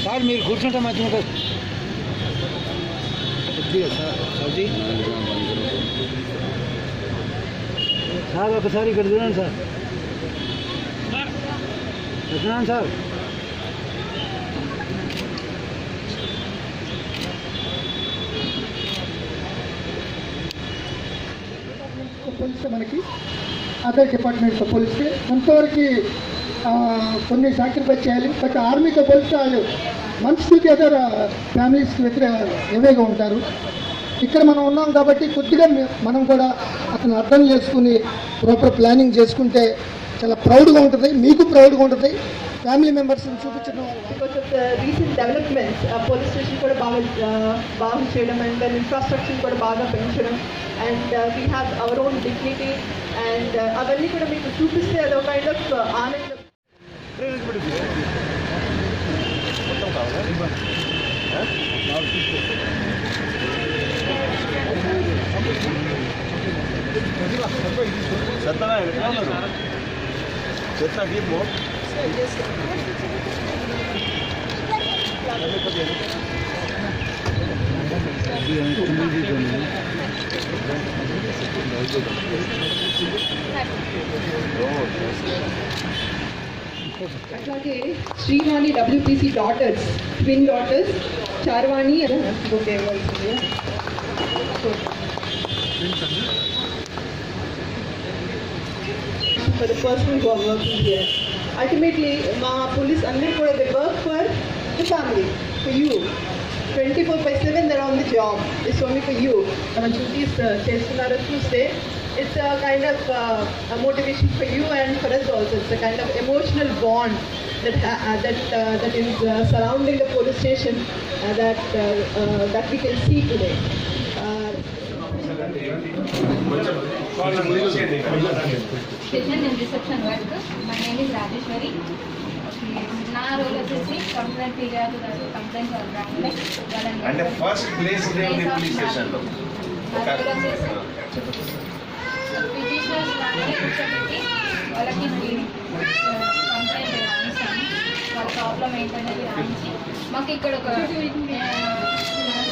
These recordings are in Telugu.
సార్ మీరు కూర్చుంటే మంచిగా ఉంటుంది సార్ ఒకసారి ఇక్కడ చూడండి సార్ చూడండి సార్ పోలిస్తే మనకి అదర్ డిపార్ట్మెంట్తో పోలిస్తే కొంతవరకు కొన్ని సాక్రిఫైస్ చేయాలి. బట్ ఆర్మీతో పోలిస్తే వాళ్ళు మనిషికి అదర్ ఫ్యామిలీస్కి వ్యతిరేకంగా ఉంటారు. ఇక్కడ మనం ఉన్నాం కాబట్టి కొద్దిగా మనం కూడా అతను అర్థం చేసుకుని ప్రాపర్ ప్లానింగ్ చేసుకుంటే చాలా ప్రౌడ్గా ఉంటుంది, మీకు ప్రౌడ్గా ఉంటుంది, ఫ్యామిలీ మెంబర్స్ని చూపించడం వల్ల. Because of the recent developments police station కూడా బాగా చేయడం అండ్ దాని ఇన్ఫ్రాస్ట్రక్చర్ కూడా బాగా పెంచడం and we have our own dignity and అవన్నీ కూడా మీకు చూపిస్తే అదొక కైండ్ ఆఫ్ ఆనందం. అట్లాగే Srivani WPC daughters, twin daughters Charvani for the person who are working here. Ultimately, మా police అందరూ కూడా they work for the family, for you. 24/7 they're on the job. It's only for you. మన duties చేస్తున్నారు చూస్తే it's a kind of a motivation for you and for us also. It's a kind of emotional bond that is surrounding the police station that we can see today. Station in reception work. My name is Rajeshwari. నా రోల్ వచ్చేసి కంప్లైంట్ ఫిర్యాదు కంప్లైంట్ అంటే first place in police station లో పిటిషనర్స్ కూర్చోబెట్టి వాళ్ళకి కంప్లైంట్ రాయిస్తాను, వాళ్ళ ప్రాబ్లం ఏంటనేది రాయించి మాకు ఇక్కడ ఒక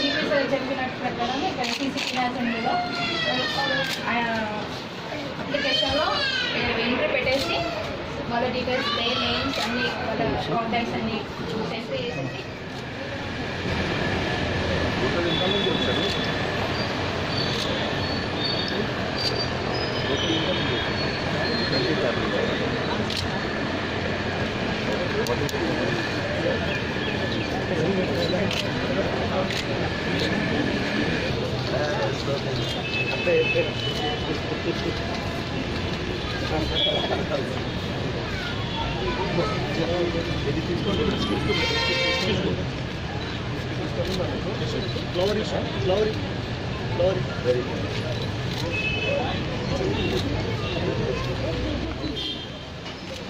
సిపి సార్ చెప్పినట్టు ప్రకారం ఇక్కడ సీసీ కెమెరాస్ ఉండేలో అప్లికేషన్లో ఎంట్రీ పెట్టేసి వాళ్ళ డీటెయిల్స్ నేమ్స్ అన్ని వాళ్ళ కాంటాక్ట్స్ అన్ని ఎంట్రీ చేసేసి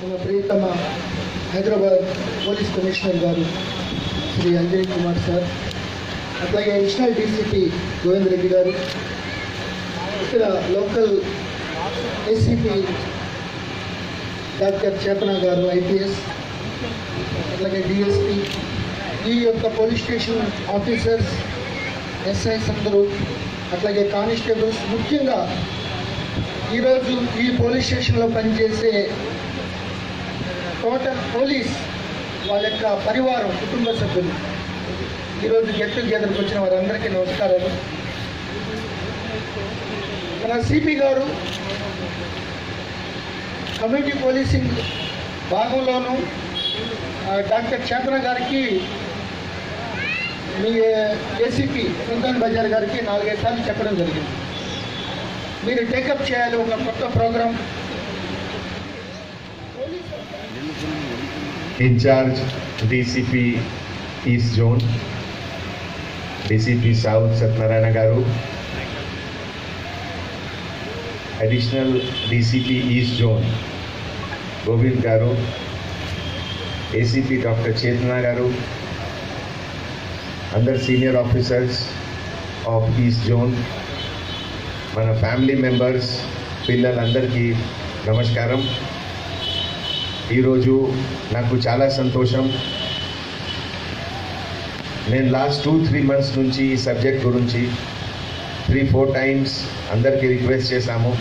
మన ప్రియతమ హైదరాబాద్ పోలీస్ కమిషనర్ గారు శ్రీ అంజయ్ కుమార్ సార్, అట్లాగే అడిషనల్ డీసీపీ గోవింద్ రెడ్డి గారు, ఇక్కడ లోకల్ ఏసీపీ డాక్టర్ చేతన గారు ఐపీఎస్, అట్లాగే డిఎస్పీ, ఈ యొక్క పోలీస్ స్టేషన్ ఆఫీసర్స్, ఎస్ఐస్ అందరూ, అట్లాగే కానిస్టేబుల్స్, ముఖ్యంగా ఈరోజు ఈ పోలీస్ స్టేషన్లో పనిచేసే టోటల్ పోలీస్ వాళ్ళ యొక్క పరివారం, కుటుంబ సభ్యులు, ఈరోజు గెట్ టుగెదర్కి వచ్చిన వారందరికీ నమస్కారాలు. మన సిపి గారు కమ్యూనిటీ పోలీసింగ్ భాగంలోనూ డాక్టర్ చేతన గారికి, మీ ఏసీపీ సుల్తాన్ బజార్ గారికి 4-5 సార్లు చెప్పడం జరిగింది, మీరు టేకప్ చేయాలి ఒక కొత్త program. In charge DCP east zone, DCP south Satyanarayana garu, additional DCP east zone Govind garu, ACP doctor Chetana garu, అందరు senior officers of east zone, మన ఫ్యామిలీ మెంబర్స్, పిల్లలందరికీ నమస్కారం. ఈరోజు నాకు చాలా సంతోషం. నేను లాస్ట్ 2-3 months నుంచి ఈ సబ్జెక్ట్ గురించి 3-4 times అందరికీ రిక్వెస్ట్ చేశాము.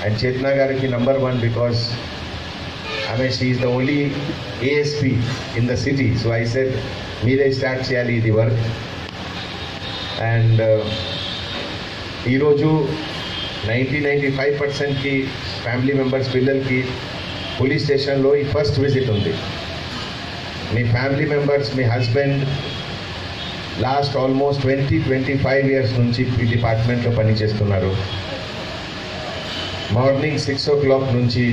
అండ్ చేతనా గారికి number 1 because she is the only ASP in the city. So I said మీరే స్టార్ట్ చేయాలి ఇది వర్క్. అండ్ ఈరోజు 90-95%కి ఫ్యామిలీ మెంబర్స్ పిల్లలకి పోలీస్ స్టేషన్లో ఈ ఫస్ట్ విజిట్ ఉంది. మీ ఫ్యామిలీ మెంబర్స్, మీ హస్బెండ్ లాస్ట్ ఆల్మోస్ట్ 20-25 years నుంచి ఈ డిపార్ట్మెంట్లో పనిచేస్తున్నారు. మార్నింగ్ 6 o'clock నుంచి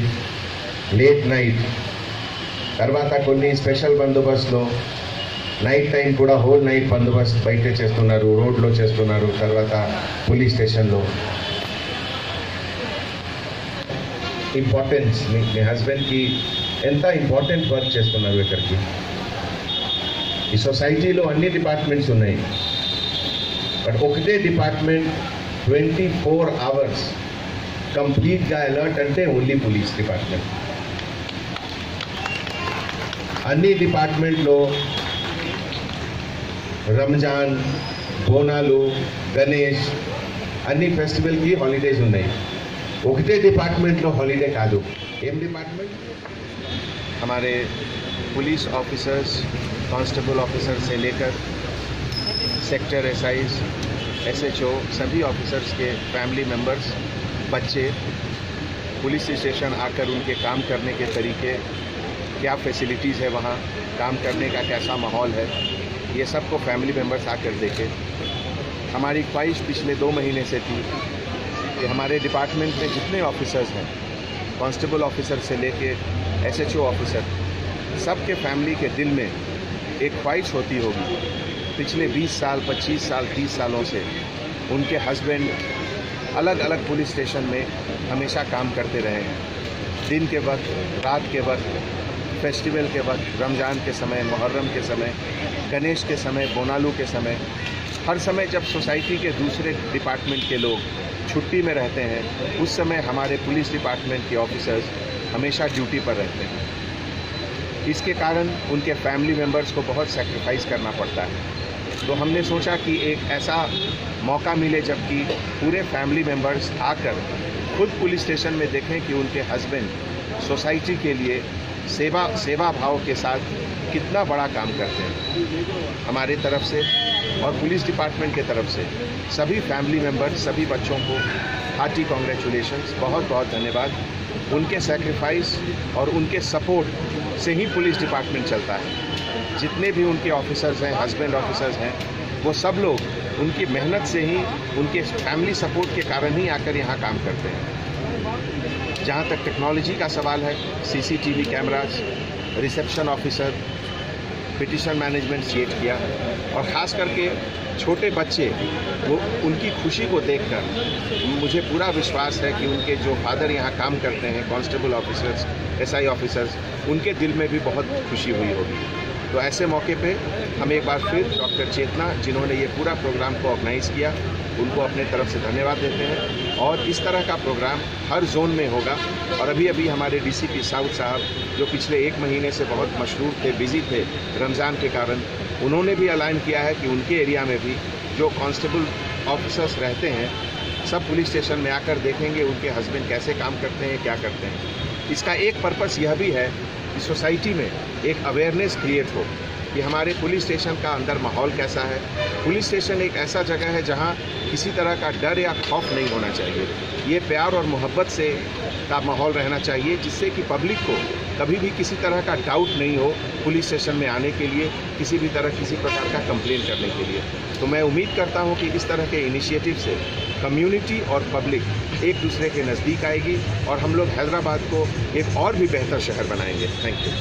లేట్ నైట్, తర్వాత కొన్ని స్పెషల్ బందోబస్తులో నైట్ టైం కూడా హోల్ నైట్ బందోబస్తు బయట చేస్తున్నారు, రోడ్లో చేస్తున్నారు, తర్వాత పోలీస్ స్టేషన్లో. ఇంపార్టెన్స్ మీ హస్బెండ్కి ఎంత ఇంపార్టెంట్ వర్క్ చేస్తున్నారు ఇక్కడికి. ఈ సొసైటీలో అన్ని డిపార్ట్మెంట్స్ ఉన్నాయి, బట్ ఒకటే డిపార్ట్మెంట్ 24 hours కంప్లీట్గా అలర్ట్ అంటే ఓన్లీ పోలీస్ డిపార్ట్మెంట్. అన్ని డిపార్ట్మెంట్లో రంజాన్, బోనాలు, గణేష్ అన్ని ఫెస్టివల్కి హాలిడేస్ ఉన్నాయి. ఒకటే డిపార్ట్మెంట్లో హాలిడే కాదు. ఏం డిపార్ట్మెంట్? हमारे पुलिस ऑफिसर्स, कांस्टेबल ऑफिसर से लेकर सेक्टर SIs, SHO सभी ऑफिसर्स के फैमिली मेंबर्स, बच्चे पुलिस स्टेशन आकर उनके काम करने के तरीके, क्या फैसिलिटीज़ है वहाँ, काम करने का कैसा माहौल है, ये सबको फैमिली मेंबर्स आकर देखे. हमारी ख्वाहिश पिछले 2 महीने से थी कि हमारे डिपार्टमेंट में जितने ऑफिसर्स हैं, कांस्टेबल ऑफिसर से लेके SHO ऑफिसर, सबके फैमिली के दिल में एक ख्वाहिश होती होगी. पिछले 20 साल, 25 साल, 30 सालों से उनके हस्बैंड अलग अलग पुलिस स्टेशन में हमेशा काम करते रहे हैं. दिन के वक्त, रात के वक्त, फेस्टिवल के वक्त, रमज़ान के समय, मुहर्रम के समय, गणेश के समय, बोनालू के समय, हर समय जब सोसाइटी के दूसरे डिपार्टमेंट के लोग छुट्टी में रहते हैं, उस समय हमारे पुलिस डिपार्टमेंट के ऑफिसर्स हमेशा ड्यूटी पर रहते हैं. इसके कारण उनके फैमिली मेंबर्स को बहुत सैक्रिफाइस करना पड़ता है. तो हमने सोचा कि एक ऐसा मौका मिले जबकि पूरे फैमिली मेंबर्स आकर खुद पुलिस स्टेशन में देखें कि उनके हस्बैंड सोसाइटी के लिए सेवा भाव के साथ कितना बड़ा काम करते हैं. हमारे तरफ से और पुलिस डिपार्टमेंट के तरफ से सभी फैमिली मेंबर्स, सभी बच्चों को हार्टी कॉन्ग्रेचुलेशंस, बहुत बहुत धन्यवाद. उनके सैक्रिफाइस और उनके सपोर्ट से ही पुलिस डिपार्टमेंट चलता है. जितने भी उनके ऑफिसर्स हैं, हस्बैंड ऑफिसर्स हैं, वो सब लोग उनकी मेहनत से ही, उनके फैमिली सपोर्ट के कारण ही आकर यहाँ काम करते हैं. जहाँ तक टेक्नोलॉजी का सवाल है, CCTV cameras, reception officer, petition management seat किया, और ख़ास करके छोटे बच्चे, वो उनकी खुशी को देखकर मुझे पूरा विश्वास है कि उनके जो फादर यहाँ काम करते हैं, कांस्टेबल ऑफिसर्स, SI ऑफिसर्स, उनके दिल में भी बहुत खुशी हुई होगी. तो ऐसे मौके पे हम एक बार फिर डॉक्टर चेतना, जिन्होंने ये पूरा प्रोग्राम को ऑर्गेनाइज़ किया, उनको अपने तरफ से धन्यवाद देते हैं. और इस तरह का प्रोग्राम हर जोन में होगा. और अभी हमारे DCP साउथ साहब, जो पिछले 1 महीने से बहुत मशरूर थे, बिज़ी थे रमज़ान के कारण, उन्होंने भी ऐलान किया है कि उनके एरिया में भी जो कांस्टेबल ऑफिसर्स रहते हैं, सब पुलिस स्टेशन में आकर देखेंगे उनके हस्बैंड कैसे काम करते हैं, क्या करते हैं. इसका एक पर्पस यह भी है कि सोसाइटी में एक अवेयरनेस क्रिएट हो कि हमारे पुलिस स्टेशन का अंदर माहौल कैसा है. पुलिस स्टेशन एक ऐसा जगह है जहां किसी तरह का डर या खौफ नहीं होना चाहिए. ये प्यार और मोहब्बत से का माहौल रहना चाहिए, जिससे कि पब्लिक को कभी भी किसी तरह का डाउट नहीं हो पुलिस स्टेशन में आने के लिए, किसी भी तरह किसी प्रकार का कंप्लेन करने के लिए. तो मैं उम्मीद करता हूं कि इस तरह के इनिशिएटिव से कम्युनिटी और पब्लिक एक दूसरे के नज़दीक आएगी और हम लोग हैदराबाद को एक और भी बेहतर शहर बनाएंगे. Thank you.